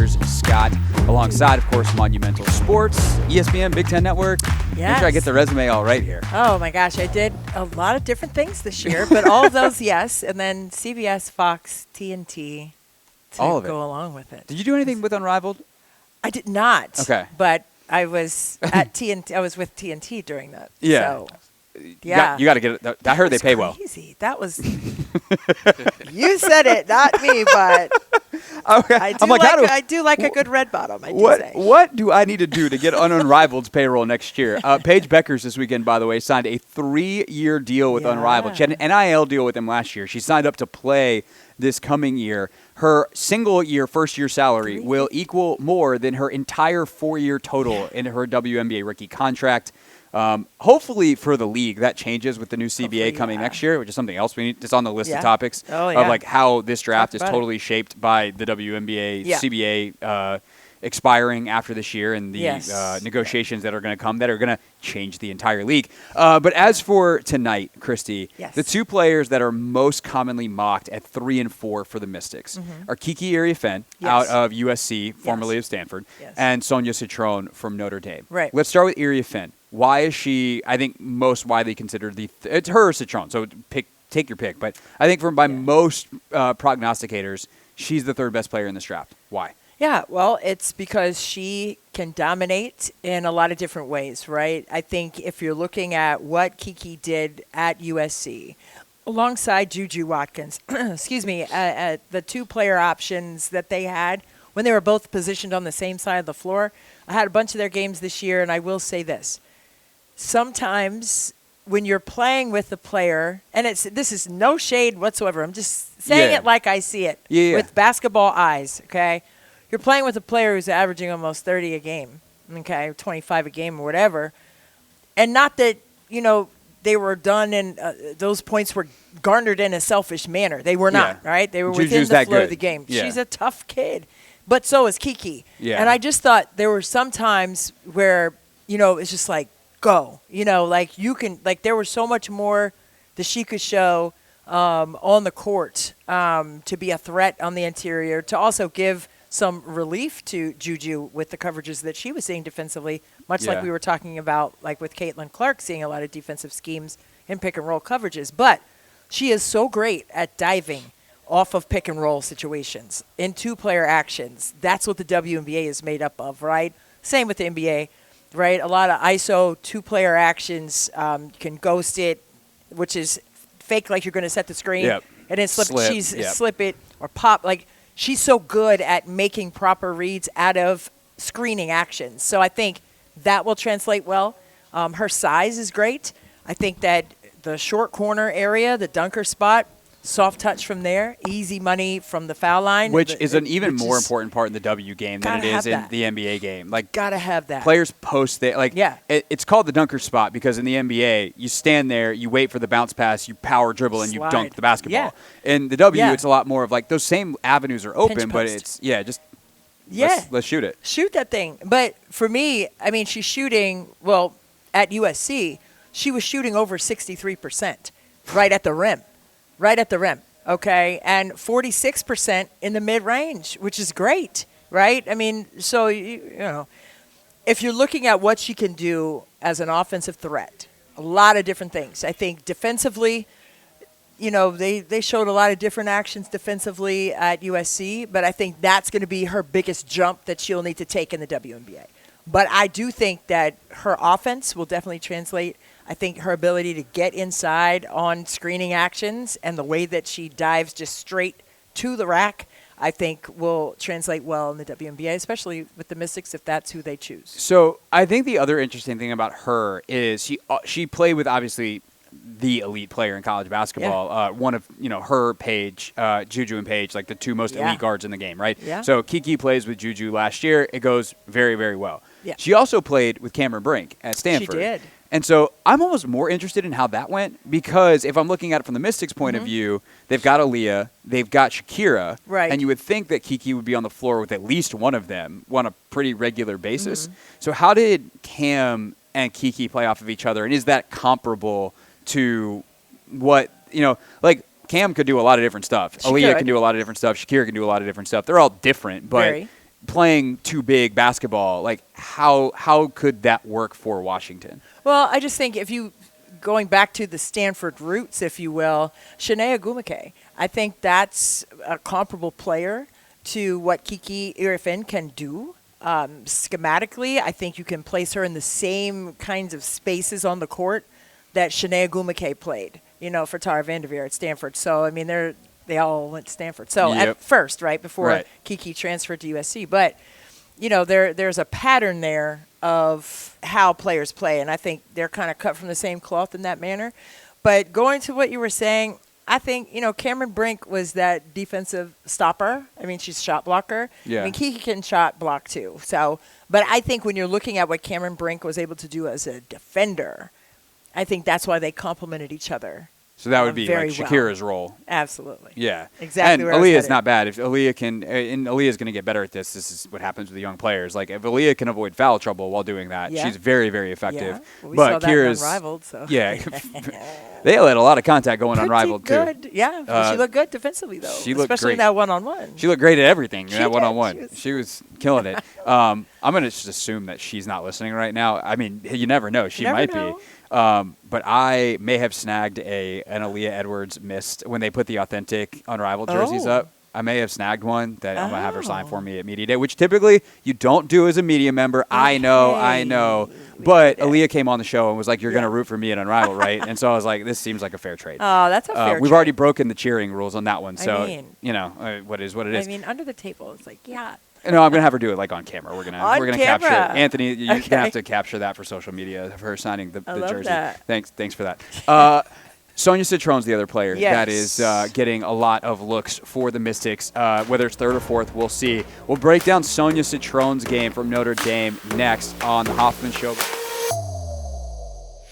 Winters-Scott, alongside, of course, Monumental Sports, ESPN, Big Ten Network. Yes. Make sure I get the resume all right here. Oh, my gosh. I did a lot of different things this year, but all of those, yes. And then CBS, Fox, TNT to all of it. go along with it. Did you do anything with Unrivaled? I did not. Okay. But I was at TNT. I was with TNT during that. Yeah. So, yeah. You got to get it. I heard they pay well. Crazy. That was. You said it, not me, but. Okay. I do like a good red bottom, I do say. What do I need to do to get on Unrivaled's payroll next year? Paige Beckers this weekend, by the way, signed a 3-year deal with Unrivaled. She had an NIL deal with them last year. She signed up to play this coming year. Her single-year, first-year salary will equal more than her entire 4-year total in her WNBA rookie contract. Hopefully for the league, that changes with the new CBA coming next year, which is something else we need. It's on the list of topics of like how this draft is totally shaped by the WNBA CBA expiring after this year and the negotiations that are going to come that are going to change the entire league. But as for tonight, Christy, the two players that are most commonly mocked at 3 and 4 for the Mystics are Kiki Iriafen out of USC, formerly of Stanford, and Sonia Citron from Notre Dame. Right. Let's start with Iriafen. Why is she, I think, most widely considered it's her or Citron, so take your pick. But I think by most prognosticators, she's the third best player in this draft. Why? Yeah, well, it's because she can dominate in a lot of different ways, right? I think if you're looking at what Kiki did at USC, alongside Juju Watkins, the two-player options that they had when they were both positioned on the same side of the floor. I had a bunch of their games this year, and I will say this. Sometimes when you're playing with the player, and this is no shade whatsoever. I'm just saying it like I see it with basketball eyes, okay? You're playing with a player who's averaging almost 30 a game, okay, 25 a game or whatever. And not that, they were done and those points were garnered in a selfish manner. They were not, right? They were within the flow of the game. Yeah. She's a tough kid, but so is Kiki. Yeah. And I just thought there were some times where, it's just like, go. There was so much more that she could show on the court to be a threat on the interior, to also give some relief to Juju with the coverages that she was seeing defensively, much like we were talking about, like with Caitlin Clark, seeing a lot of defensive schemes and pick and roll coverages. But she is so great at diving off of pick and roll situations in two-player actions. That's what the WNBA is made up of, right? Same with the NBA, right? A lot of ISO two-player actions, can ghost it, which is fake like you're going to set the screen, and then slip it or pop. Like, she's so good at making proper reads out of screening actions. So I think that will translate well. Her size is great. I think that the short corner area, the dunker spot, soft touch from there, easy money from the foul line. Which is an even more important part in the W game than it is in the NBA game. Like, gotta have that. Players post there. Like, it's called the dunker spot because in the NBA, you stand there, you wait for the bounce pass, you power dribble, and you dunk the basketball. In the W, it's a lot more of like those same avenues are open, but it's, let's shoot it. Shoot that thing. But for me, I mean, she's shooting, at USC, she was shooting over 63% right at the rim. Right at the rim, okay? And 46% in the mid-range, which is great, right? I mean, so, if you're looking at what she can do as an offensive threat, a lot of different things. I think defensively, they showed a lot of different actions defensively at USC, but I think that's going to be her biggest jump that she'll need to take in the WNBA. But I do think that her offense will definitely translate. I think her ability to get inside on screening actions and the way that she dives just straight to the rack, I think will translate well in the WNBA, especially with the Mystics if that's who they choose. So I think the other interesting thing about her is she played with obviously the elite player in college basketball. One of her, Paige, Juju and Paige, like the two most elite guards in the game, right? Yeah. So Kiki plays with Juju last year. It goes very, very well. Yeah. She also played with Cameron Brink at Stanford. She did. And so I'm almost more interested in how that went because if I'm looking at it from the Mystics' point of view, they've got Aaliyah, they've got Shakira, and you would think that Kiki would be on the floor with at least one of them on a pretty regular basis. So how did Cam and Kiki play off of each other, and is that comparable to what, like Cam could do a lot of different stuff. Aaliyah can do a lot of different stuff. Shakira can do a lot of different stuff. They're all different, but playing too big basketball. Like, how could that work for Washington? Well, I just think going back to the Stanford roots, if you will, Shanae Ogwumike, I think that's a comparable player to what Kiki Iriafen can do. Schematically, I think you can place her in the same kinds of spaces on the court that Shanae Ogwumike played, for Tara Vanderveer at Stanford. So, I mean, they all went to Stanford. So at first, right, before Kiki transferred to USC. But, there's a pattern there of how players play, and I think they're kind of cut from the same cloth in that manner. But going to what you were saying, I think, Cameron Brink was that defensive stopper. I mean, she's a shot blocker. Yeah. I mean, Kiki can shot block too. So, but I think when you're looking at what Cameron Brink was able to do as a defender, I think that's why they complemented each other. So that would be like very Shakira's role. Absolutely. Yeah. Exactly. And Aaliyah's not bad. If Aaliyah can, and Aaliyah's going to get better at this. This is what happens with the young players. Like, if Aaliyah can avoid foul trouble while doing that, she's very, very effective. Yeah. Well, we but saw that Kira's Unrivaled. So. Yeah. They had a lot of contact going Unrivaled good. too. Yeah. She looked good defensively though. She looked especially great. That one-on-one. She looked great at everything. That did. one-on-one. She was killing it. I'm going to just assume that she's not listening right now. I mean, you never know. She might be. But I may have snagged an Aaliyah Edwards missed when they put the authentic Unrivaled jerseys up. I may have snagged one that I'm going to have her sign for me at Media Day, which typically you don't do as a media member. I know. But Aaliyah came on the show and was like, you're going to root for me at Unrivaled, right? And so I was like, this seems like a fair trade. Oh, that's a fair trade. We've already broken the cheering rules on that one. So, I mean, what is what it is. I mean, under the table, it's like, yeah. No, I'm gonna have her do it like on camera. We're gonna capture it. Anthony, you're Okay. gonna have to capture that for social media of her signing the jersey. That. Thanks for that. Sonia Citrone's the other player that is getting a lot of looks for the Mystics. Whether it's third or fourth, we'll see. We'll break down Sonia Citrone's game from Notre Dame next on the Hoffman Show.